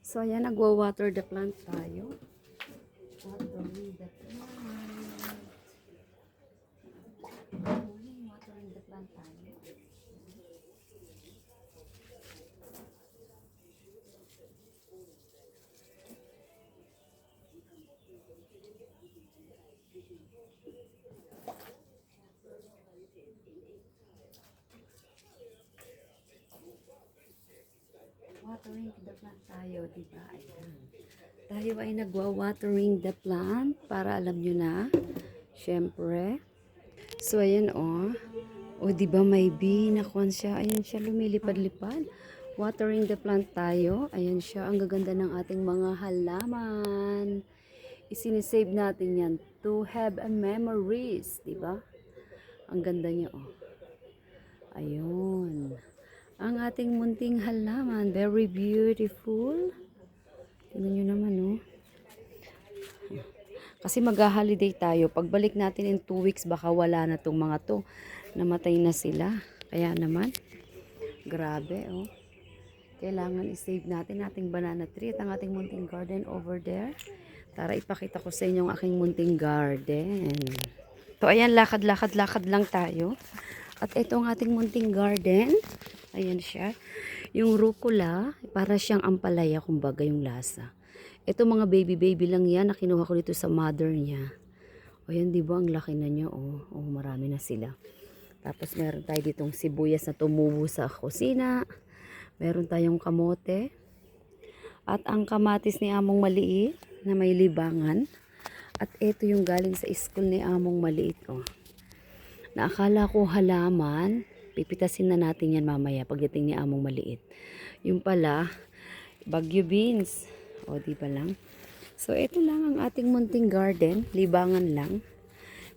So, ayan, nagwa-water the plant tayo. Watering the plant. Watering the plant tayo. Watering the plant tayo, diba? Ayan. Tayo ay nagwa-watering the plant para alam nyo na. Syempre. So, ayan o, diba may bee? Nakuhan siya. Ayan siya, lumilipad-lipad. Watering the plant tayo. Ayan siya. Ang gaganda ng ating mga halaman. Isinisave natin yan to have a memories. Diba? Ang ganda niya Ayun. Ang ating munting halaman. Very beautiful. Tingnan nyo naman Kasi mag-holiday tayo. Pagbalik natin in 2 weeks, baka wala na tong mga to. Namatay na sila. Kaya naman, grabe Kailangan i-save natin ating banana tree at ang ating munting garden over there. Tara, ipakita ko sa inyo ang aking munting garden. So, ayan, lakad-lakad-lakad lang tayo. At ito ang ating munting garden. Ayan siya. Yung rucola, para siyang ampalaya, kumbaga yung lasa. Ito mga baby lang yan na kinuha ko dito sa mother niya. O yan, di ba? Ang laki na niya. Marami na sila. Tapos meron tayo ditong sibuyas na tumubo sa kusina. Meron tayong kamote. At ang kamatis ni Among maliit na may libangan. At ito yung galing sa school ni Among maliit. Na akala ko halaman. Pipitasin na natin yan mamaya pagdating ni Among maliit. Yung pala, bagyo beans. Di ba lang? So, ito lang ang ating munting garden. Libangan lang.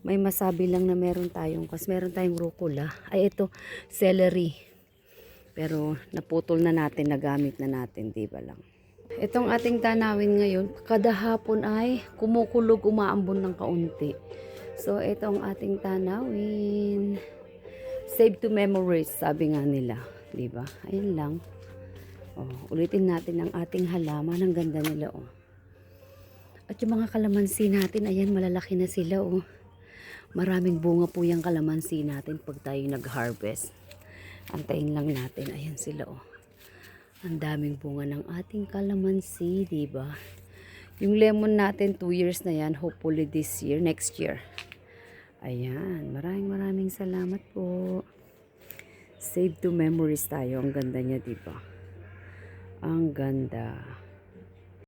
May masabi lang na meron tayong rucola. Ay, ito, celery. Pero, naputol na natin, nagamit na natin. Di ba lang? Itong ating tanawin ngayon, kada hapon ay kumukulog, umaambon ng kaunti. So, itong ating tanawin. Save to memories, sabi nga nila. Di ba? Ayun lang. Ulitin natin ang ating halaman. Ang ganda nila At yung mga kalamansi natin, ayan, malalaki na sila Maraming bunga po yung kalamansi natin pag tayo nag-harvest. Antayin lang natin. Ayan sila Ang daming bunga ng ating kalamansi, diba? Yung lemon natin, 2 years na yan. Hopefully this year, next year. Ayan, maraming salamat po. Save to memories tayo. Ang ganda niya, diba? Ang ganda.